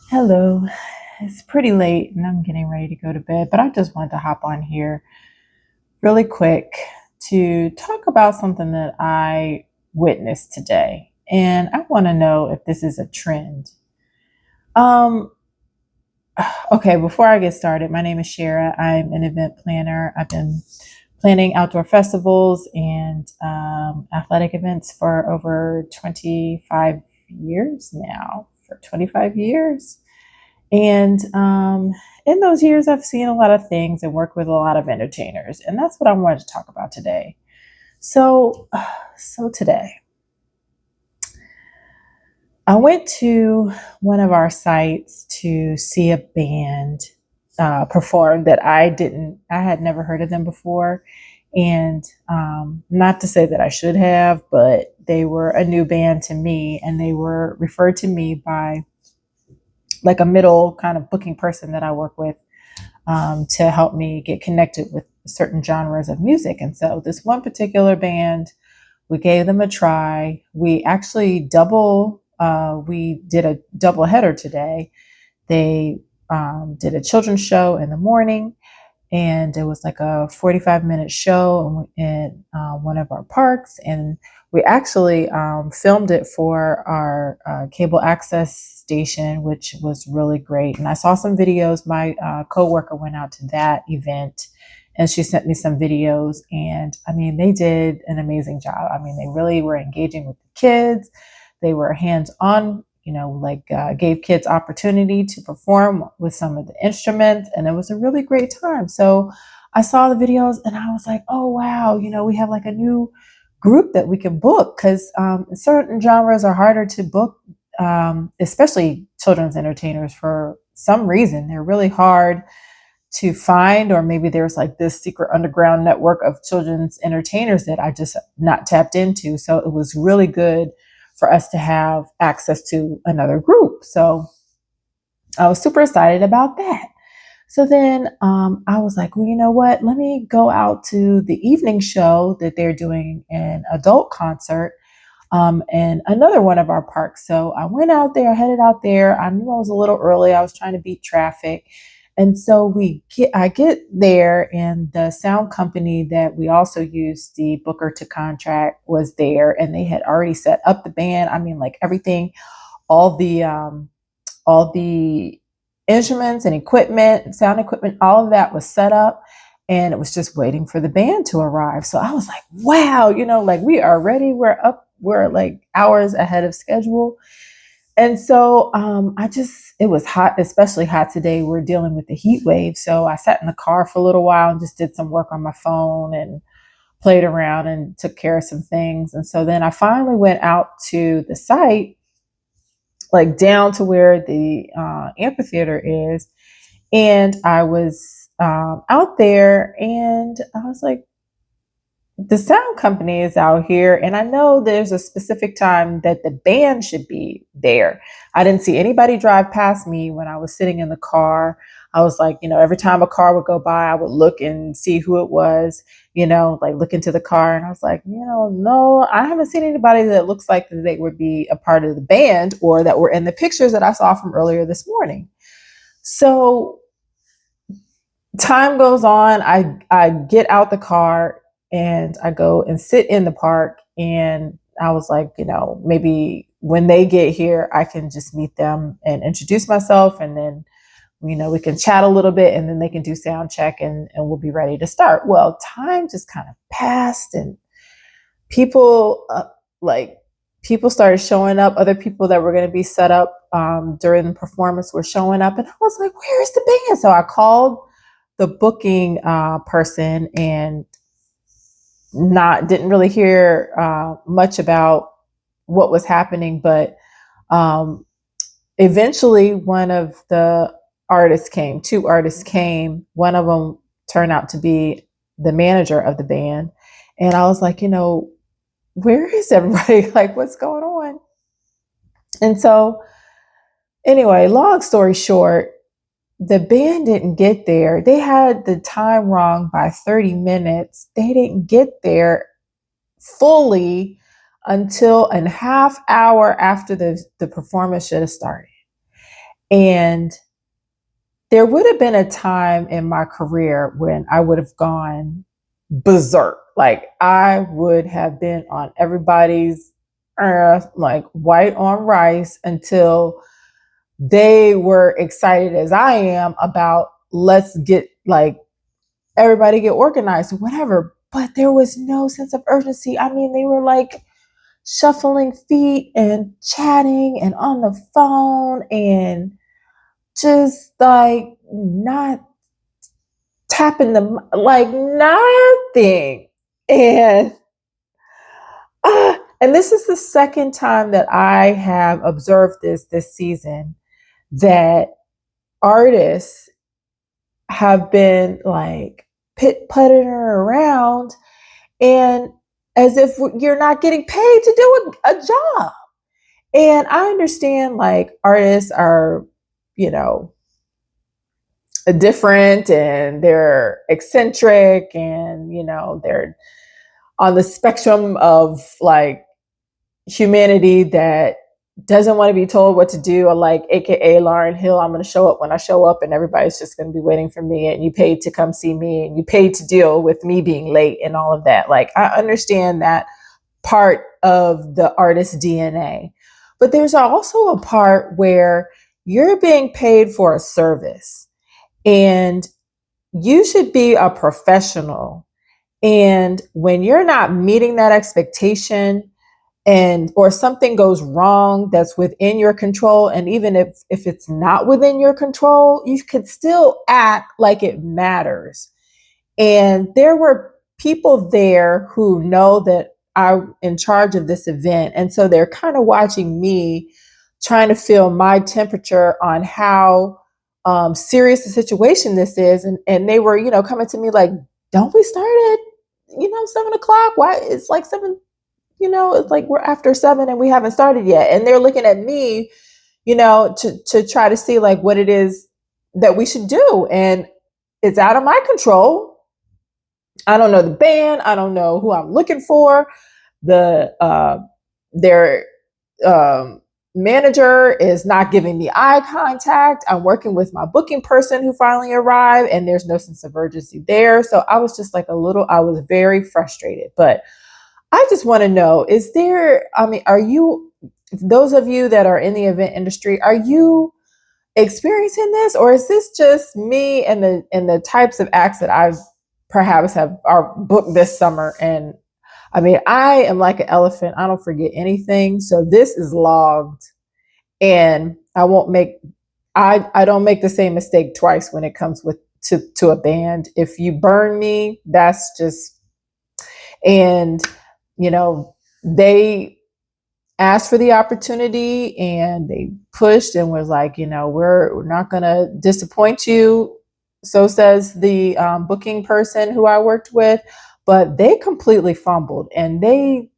Hello. It's pretty late and I'm getting ready to go to bed, but I just wanted to hop on here really quick to talk about something that I witnessed today. And I want to know if this is a trend. Um, okay, before I get started, my name is Shara. I'm an event planner. I've been planning outdoor festivals and athletic events for over 25 years now. For 25 years. And in those years, I've seen a lot of things and worked with a lot of entertainers, and that's what I wanted to talk about today. So, so today, I went to one of our sites to see a band perform that I had never heard of them before, and not to say that I should have, but they were a new band to me, and they were referred to me by like a middle kind of booking person that I work with to help me get connected with certain genres of music. And so this one particular band, we gave them a try. We did a double header today. They did a children's show in the morning, and it was like a 45-minute show in one of our parks. And we actually filmed it for our cable access station, which was really great. And I saw some videos. My coworker went out to that event and she sent me some videos. And I mean, they did an amazing job. I mean, they really were engaging with the kids. They were hands on, gave kids opportunity to perform with some of the instruments, and it was a really great time. So I saw the videos and I was like, oh wow, we have like a new group that we can book, because certain genres are harder to book, especially children's entertainers. For some reason, they're really hard to find, or maybe there's like this secret underground network of children's entertainers that I just not tapped into. So it was really good for us to have access to another group. So I was super excited about that. So then I was like, well, you know what? Let me go out to the evening show that they're doing an adult concert in another one of our parks. So I went out there, headed out there. I knew I was a little early. I was trying to beat traffic. And so I get there, and the sound company that we also used the booker to contract was there, and they had already set up the band. I mean, like everything, all the all the instruments and equipment, sound equipment, all of that was set up, and it was just waiting for the band to arrive. So I was like, wow, like we are ready. We're like hours ahead of schedule. And so it was hot, especially hot today. We're dealing with the heat wave. So I sat in the car for a little while and just did some work on my phone and played around and took care of some things. And so then I finally went out to the site, like down to where the amphitheater is. And I was out there, and I was like, the sound company is out here, and I know there's a specific time that the band should be there. I didn't see anybody drive past me when I was sitting in the car. I was like, every time a car would go by, I would look and see who it was, like look into the car. And I was like, no, I haven't seen anybody that looks like they would be a part of the band or that were in the pictures that I saw from earlier this morning. So time goes on. I get out the car and I go and sit in the park, and I was like, maybe when they get here I can just meet them and introduce myself, and then we can chat a little bit, and then they can do sound check, and we'll be ready to start. Well, time just kind of passed, and people like people started showing up. Other people that were going to be set up during the performance were showing up, and I was like, where's the band? So I called the booking person, and not didn't really hear much about what was happening. But um, eventually one of the artists came. Two artists came. One of them turned out to be the manager of the band, and I was like, where is everybody? Like, what's going on? And so anyway, long story short, the band didn't get there. They had the time wrong by 30 minutes. They didn't get there fully until a half hour after the performance should have started. And there would have been a time in my career when I would have gone berserk. Like I would have been on everybody's like white on rice until they were excited as I am about let's get like everybody get organized or whatever. But there was no sense of urgency. I mean, they were like shuffling feet and chatting and on the phone and just like not tapping the like nothing. And and this is the second time that I have observed this season that artists have been like pit putting around and as if you're not getting paid to do a job. And I understand like artists are, you know, different and they're eccentric and, you know, they're on the spectrum of like humanity that doesn't want to be told what to do, or like aka Lauren Hill, I'm going to show up when I show up and everybody's just going to be waiting for me and you paid to come see me and you paid to deal with me being late and all of that. Like I understand that part of the artist's DNA, but there's also a part where you're being paid for a service and you should be a professional. And when you're not meeting that expectation, and or something goes wrong that's within your control, and even if it's not within your control, you could still act like it matters. And there were people there who know that I'm in charge of this event, and so they're kind of watching me trying to feel my temperature on how serious the situation this is. And they were, you know, coming to me like, don't we start at, you know, 7 o'clock? Why it's like seven, you know, it's like we're after 7 and we haven't started yet. And they're looking at me, you know, to try to see like what it is that we should do. And it's out of my control. I don't know the band. I don't know who I'm looking for. Their manager is not giving me eye contact. I'm working with my booking person who finally arrived, and there's no sense of urgency there. So I was just like I was very frustrated. But I just want to know, is there, I mean, are you, those of you that are in the event industry, are you experiencing this, or is this just me and the types of acts that I've perhaps have are booked this summer? And I mean, I am like an elephant. I don't forget anything. So this is logged and I don't make the same mistake twice when it comes with to a band. If you burn me, that's just, and you know, they asked for the opportunity and they pushed and was like, you know, we're not going to disappoint you. So says the booking person who I worked with, but they completely fumbled and they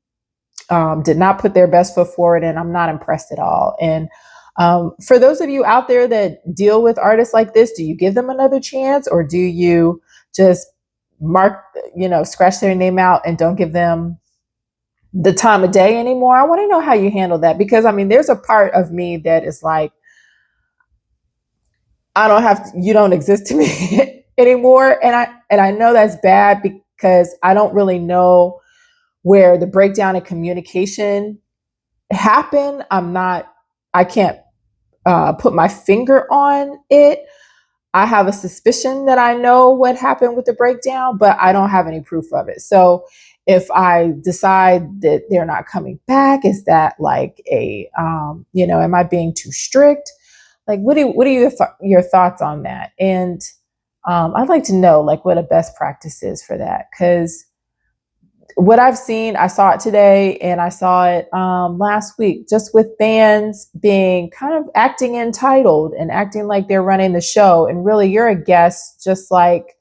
did not put their best foot forward. And I'm not impressed at all. And for those of you out there that deal with artists like this, do you give them another chance, or do you just mark, you know, scratch their name out and don't give them the time of day anymore? I want to know how you handle that, because I mean, there's a part of me that is like, I don't have to, you don't exist to me anymore. And I know that's bad because I don't really know where the breakdown in communication happened. I can't put my finger on it. I have a suspicion that I know what happened with the breakdown, but I don't have any proof of it. So if I decide that they're not coming back, is that like you know, am I being too strict? Like, what are your thoughts on that? And I'd like to know like what a best practice is for that, because what I've seen, I saw it today and I saw it last week, just with bands being kind of acting entitled and acting like they're running the show. And really, you're a guest, just like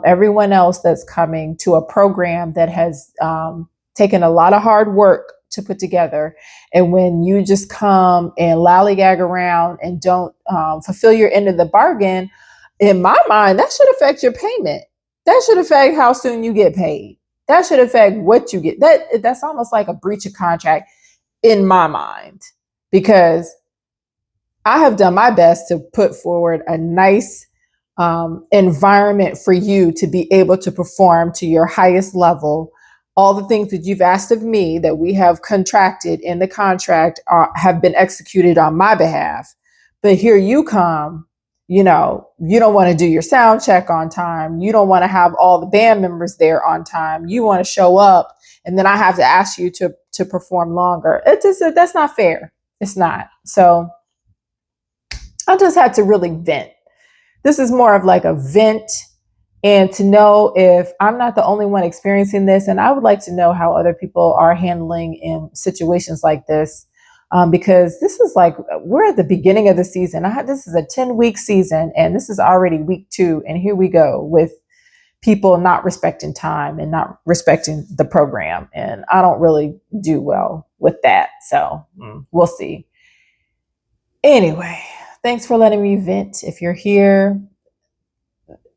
everyone else that's coming to a program that has taken a lot of hard work to put together. And when you just come and lollygag around and don't fulfill your end of the bargain, in my mind, that should affect your payment. That should affect how soon you get paid. That should affect what you get. That's almost like a breach of contract in my mind, because I have done my best to put forward a nice environment for you to be able to perform to your highest level. All the things that you've asked of me that we have contracted in the contract have been executed on my behalf. But here you come, you know, you don't want to do your sound check on time. You don't want to have all the band members there on time. You want to show up and then I have to ask you to perform longer. It just, that's not fair. It's not. So I just had to really vent. This is more of like a vent and to know if I'm not the only one experiencing this. And I would like to know how other people are handling in situations like this. Because this is like, we're at the beginning of the season. This is a 10-week season and this is already week 2. And here we go with people not respecting time and not respecting the program. And I don't really do well with that. So we'll see. Anyway, thanks for letting me vent. If you're here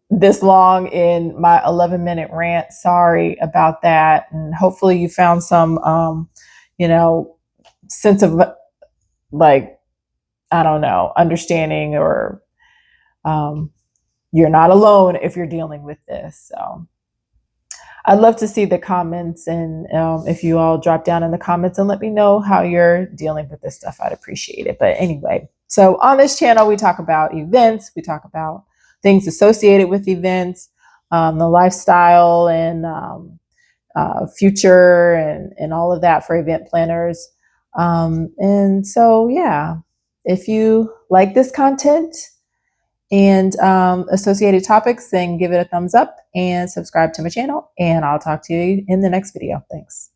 this long in my 11-minute rant, sorry about that. And hopefully you found some, sense of like, I don't know, understanding or you're not alone if you're dealing with this. So I'd love to see the comments and if you all drop down in the comments and let me know how you're dealing with this stuff, I'd appreciate it. But anyway, so on this channel, we talk about events, we talk about things associated with events, the lifestyle and future and all of that for event planners. And so, yeah, if you like this content, and associated topics, then give it a thumbs up and subscribe to my channel. And I'll talk to you in the next video. Thanks.